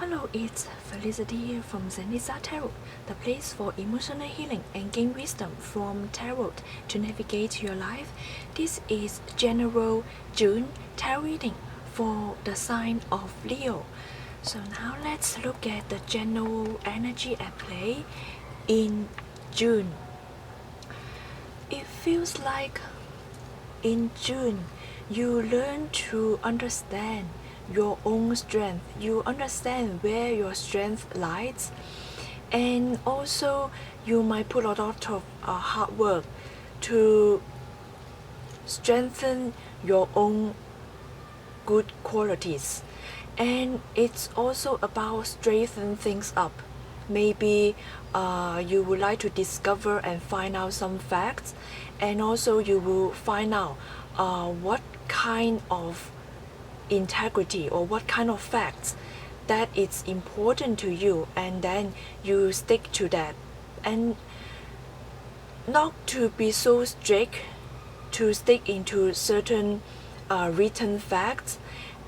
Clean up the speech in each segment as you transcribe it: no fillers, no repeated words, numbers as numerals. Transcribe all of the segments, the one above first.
Hello, it's Felicity here from Zenitsa Tarot, the place for emotional healing and gain wisdom from tarot to navigate your life. This is general June tarot reading for the sign of Leo. So now let's look at the general energy at play in June. It feels like in June you learn to understand your own strength. You understand where your strength lies, and also you might put a lot of hard work to strengthen your own good qualities. And it's also about strengthening things up. Maybe you would like to discover and find out some facts, and also you will find out what kind of integrity or what kind of facts that is important to you, and then you stick to that, and not to be so strict to stick into certain written facts.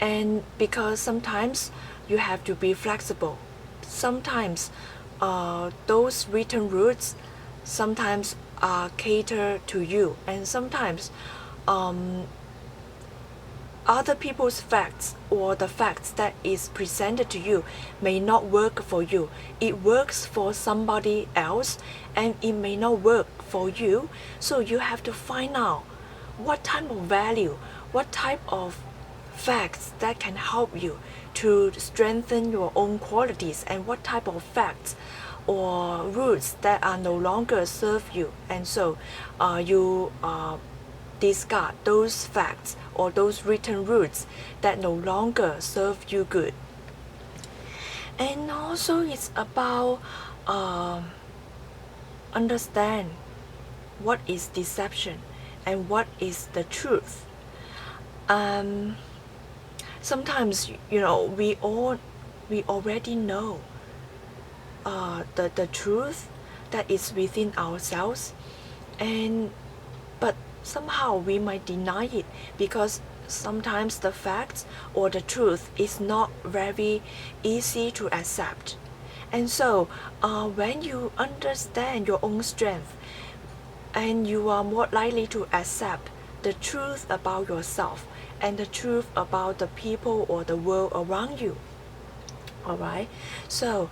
And because sometimes you have to be flexible, sometimes those written rules sometimes cater to you, and sometimes other people's facts or the facts that is presented to you may not work for you. It works for somebody else and it may not work for you. So you have to find out what type of value, what type of facts that can help you to strengthen your own qualities, and what type of facts or rules that are no longer serve you. And so you discard those facts or those written rules that no longer serve you good. And also it's about understand what is deception and what is the truth. Sometimes we already know the truth that is within ourselves, but somehow we might deny it because sometimes the facts or the truth is not very easy to accept. And so when you understand your own strength, and you are more likely to accept the truth about yourself and the truth about the people or the world around you. Alright, so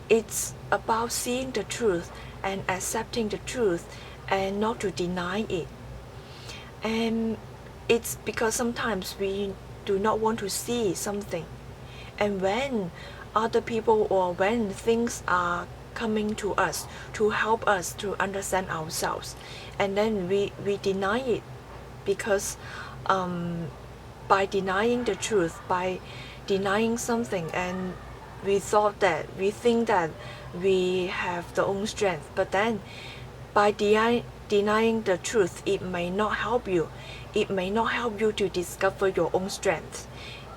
it's about seeing the truth and accepting the truth and not to deny it. And it's because sometimes we do not want to see something, and when other people or when things are coming to us to help us to understand ourselves, and then we deny it because by denying the truth, by denying something, and we think that we have the own strength, but then by denying the truth, it may not help you. It may not help you to discover your own strength.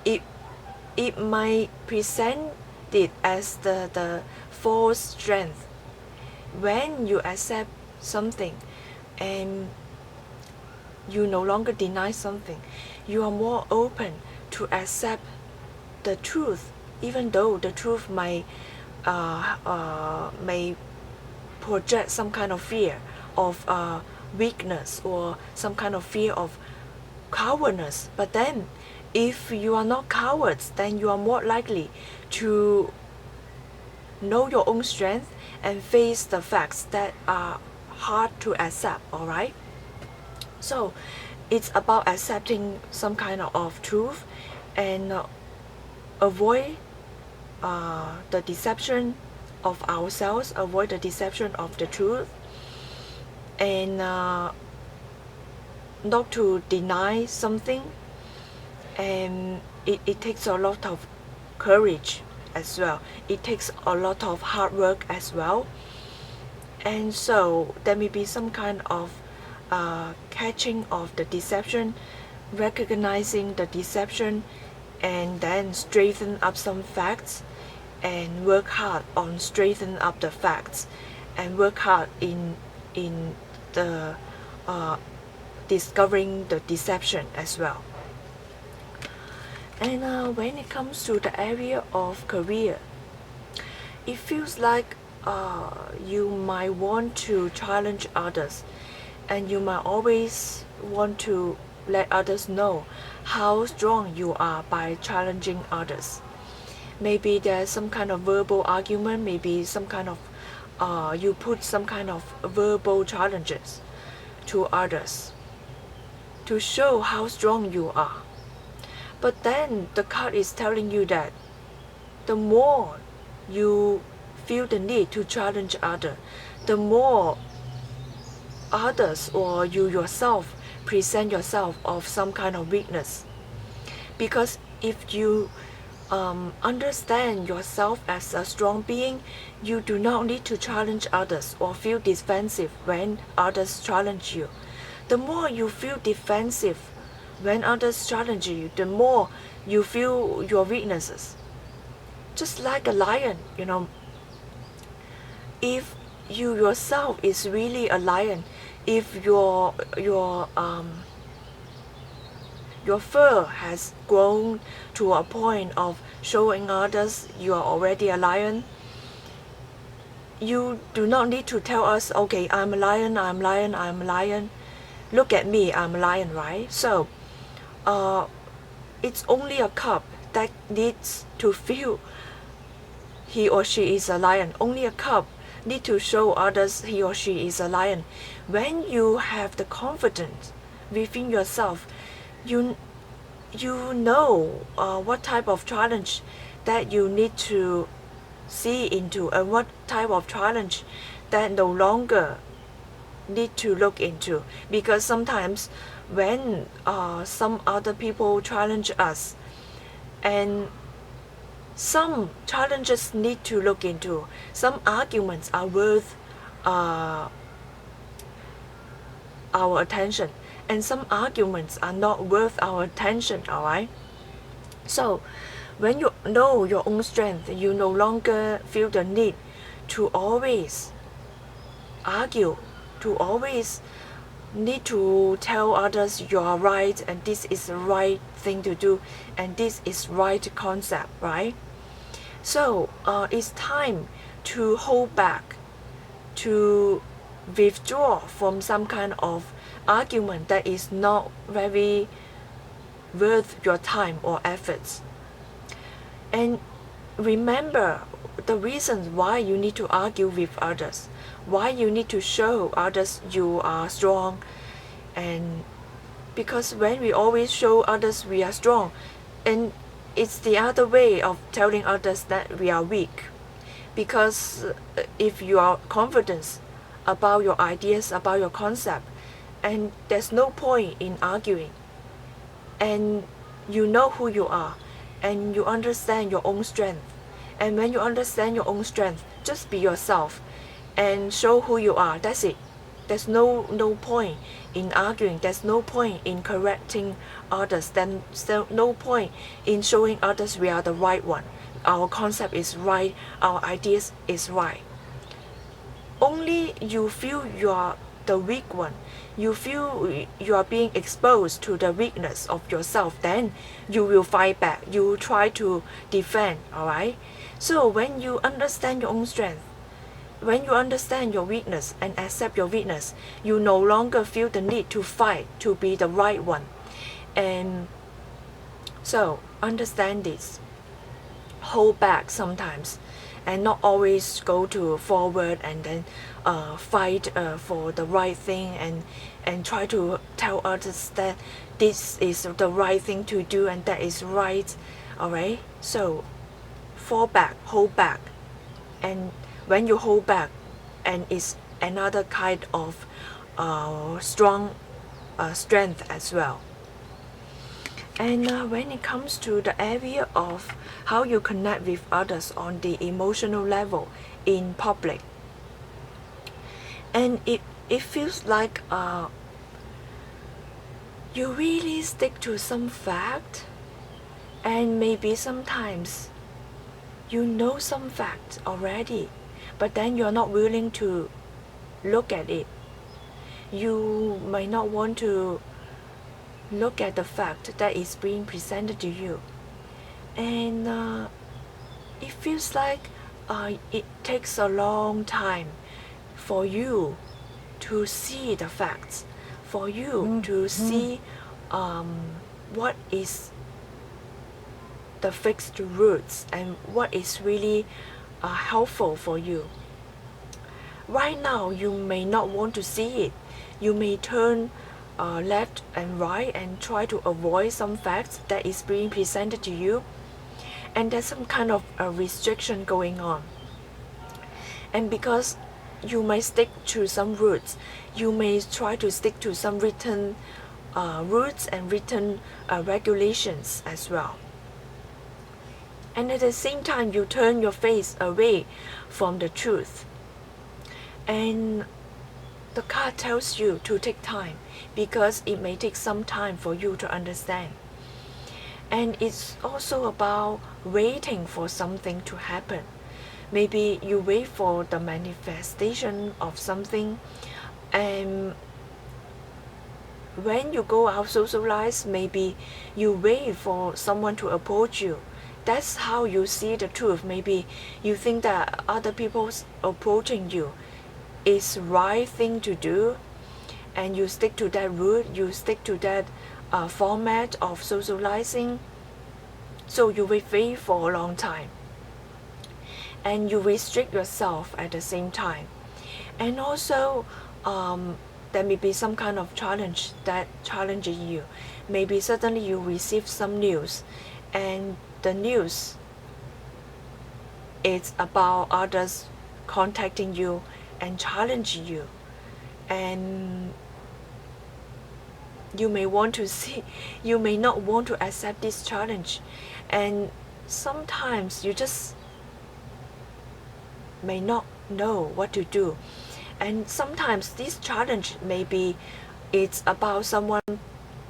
It might present it as the false strength. When you accept something and you no longer deny something, you are more open to accept the truth, even though the truth may project some kind of fear of weakness or some kind of fear of cowardness. But then if you are not cowards, then you are more likely to know your own strength and face the facts that are hard to accept. Alright, so it's about accepting some kind of truth and avoid the deception of ourselves, avoid the deception of the truth, and not to deny something. And it takes a lot of courage as well. It takes a lot of hard work as well. And so there may be some kind of catching of the deception, recognizing the deception, and then straighten up some facts and work hard on straighten up the facts, and work hard in the discovering the deception as well. And when it comes to the area of career, it feels like you might want to challenge others, and you might always want to let others know how strong you are by challenging others. Maybe there's some kind of verbal argument, maybe some kind of you put some kind of verbal challenges to others to show how strong you are. But then the card is telling you that the more you feel the need to challenge others, the more others or you yourself present yourself of some kind of weakness. Because if you understand yourself as a strong being, you do not need to challenge others or feel defensive when others challenge you. The more you feel defensive when others challenge you, the more you feel your weaknesses. Just like a lion, if you yourself is really a lion, if your fur has grown to a point of showing others you are already a lion, you do not need to tell us, okay, I'm a lion, I'm a lion, I'm a lion. Look at me, I'm a lion, right? So, it's only a cub that needs to feel he or she is a lion. Only a cub need to show others he or she is a lion. When you have the confidence within yourself, you know what type of challenge that you need to see into, and what type of challenge that no longer need to look into. Because sometimes when some other people challenge us, and some challenges need to look into, some arguments are worth our attention, and some arguments are not worth our attention, alright? So when you know your own strength, you no longer feel the need to always argue, to always need to tell others you are right, and this is the right thing to do, and this is right concept, right? So it's time to hold back, to withdraw from some kind of argument that is not very worth your time or efforts. And remember the reasons why you need to argue with others, why you need to show others you are strong. And because when we always show others we are strong, and it's the other way of telling others that we are weak. Because if you are confident about your ideas, about your concept, and there's no point in arguing, and you know who you are, and you understand your own strength. And when you understand your own strength, just be yourself and show who you are. That's it. There's no point in arguing. There's no point in correcting others. There's no point in showing others we are the right one. Our concept is right. Our ideas is right. Only you feel you are the weak one, you feel you are being exposed to the weakness of yourself, then you will fight back, you will try to defend, alright? So when you understand your own strength, when you understand your weakness and accept your weakness, you no longer feel the need to fight to be the right one. And so understand this, hold back sometimes, and not always go to forward and then fight for the right thing, and try to tell others that this is the right thing to do and that is right. Alright, so fall back, hold back. And when you hold back, and it's another kind of strong strength as well. And when it comes to the area of how you connect with others on the emotional level in public, and it feels like you really stick to some fact, and maybe sometimes you know some facts already, but then you're not willing to look at it. You might not want to look at the fact that is being presented to you. and it feels like it takes a long time for you to see the facts, for you to see what is the fixed roots and what is really helpful for you. Right now, you may not want to see it. You may turn left and right and try to avoid some facts that is being presented to you, and there's some kind of a restriction going on. And because you may stick to some roots, you may try to stick to some written rules and written regulations as well. And at the same time, you turn your face away from the truth. And the card tells you to take time, because it may take some time for you to understand. And it's also about waiting for something to happen. Maybe you wait for the manifestation of something, and when you go out socialize, maybe you wait for someone to approach you. That's how you see the truth. Maybe you think that other people's approaching you is right thing to do, and you stick to that route, you stick to that format of socializing. So you wait for a long time, and you restrict yourself at the same time. And also there may be some kind of challenge that challenges you. Maybe suddenly you receive some news, and the news is about others contacting you and challenging you, and you may want to see, you may not want to accept this challenge, and sometimes you just may not know what to do. And sometimes this challenge maybe it's about someone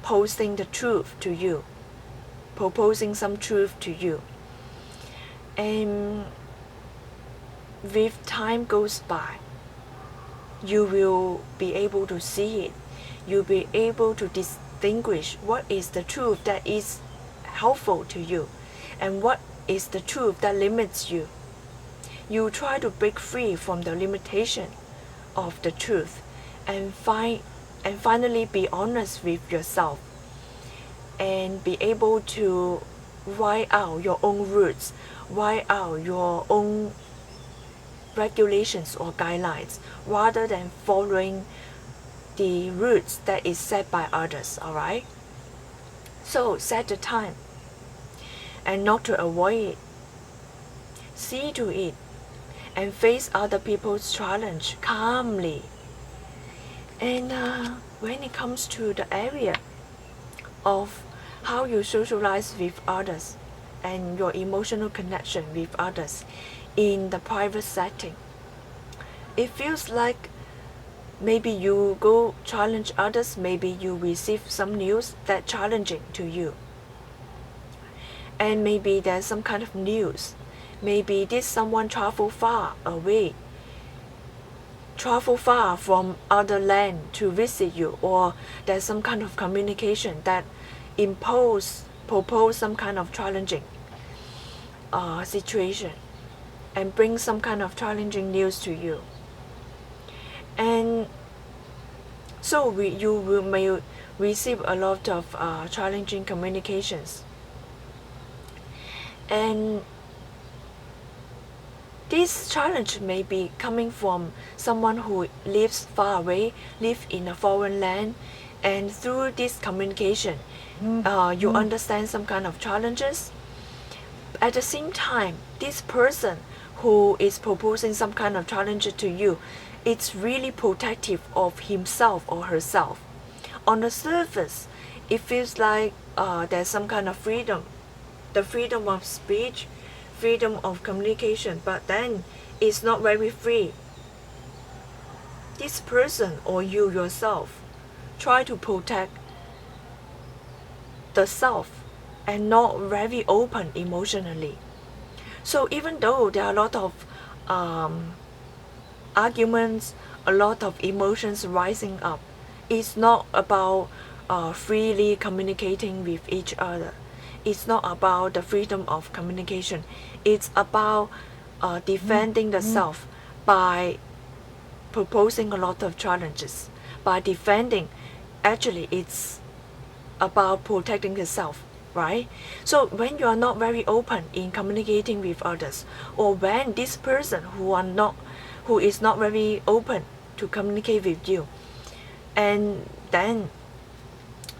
posting the truth to you, proposing some truth to you. And with time goes by, you will be able to see it. You'll be able to distinguish what is the truth that is helpful to you and what is the truth that limits you. You try to break free from the limitation of the truth and finally be honest with yourself and be able to write out your own roots, write out your own regulations or guidelines, rather than following the routes that is set by others. Alright, so set the time, and not to avoid it. See to it and face other people's challenge calmly. And when it comes to the area of how you socialize with others and your emotional connection with others in the private setting, it feels like maybe you go challenge others, maybe you receive some news that challenging to you, and maybe there's some kind of news. Maybe this someone travel far away, travel far from other land to visit you, or there's some kind of communication that propose some kind of challenging situation and bring some kind of challenging news to you. And so may receive a lot of challenging communications. And this challenge may be coming from someone who lives far away, lives in a foreign land, and through this communication, you understand some kind of challenges. At the same time, this person who is proposing some kind of challenge to you, it's really protective of himself or herself. On the surface, it feels like there's some kind of freedom, the freedom of speech, freedom of communication, but then it's not very free. This person or you yourself try to protect the self and not very open emotionally. So even though there are a lot of arguments, a lot of emotions rising up, it's not about freely communicating with each other. it's not about the freedom of communication. It's about defending the self by proposing a lot of challenges. By defending, actually it's about protecting the self, right? So when you are not very open in communicating with others, or when this person who is not very open to communicate with you, and then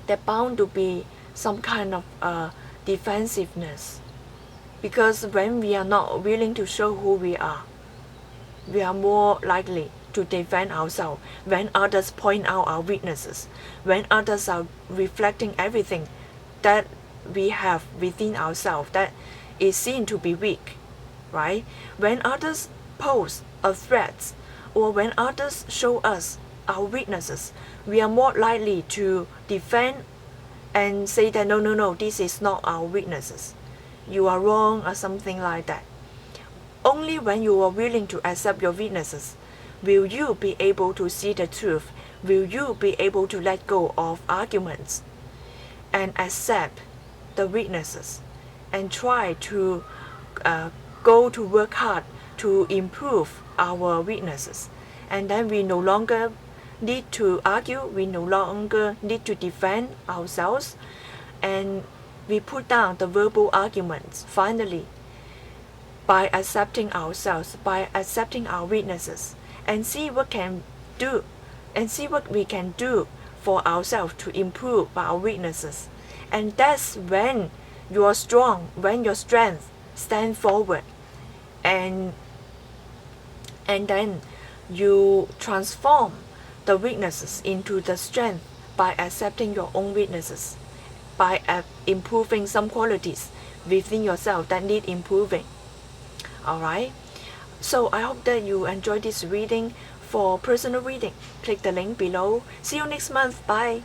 there bound to be some kind of defensiveness, because when we are not willing to show who we are more likely to defend ourselves when others point out our weaknesses, when others are reflecting everything that we have within ourselves that is seen to be weak, right? When others pose a threat, or when others show us our weaknesses, we are more likely to defend and say that no, this is not our weaknesses, you are wrong, or something like that. Only when you are willing to accept your weaknesses will you be able to see the truth, will you be able to let go of arguments and accept the weaknesses and try to go to work hard to improve our weaknesses. And then we no longer need to argue, we no longer need to defend ourselves, and we put down the verbal arguments finally by accepting ourselves, by accepting our weaknesses, and see what we can do for ourselves to improve our weaknesses. And that's when you are strong, when your strength stand forward, and then you transform the weaknesses into the strength by accepting your own weaknesses, by improving some qualities within yourself that need improving. Alright, so I hope that you enjoy this reading. For personal reading, click the link below. See you next month. Bye.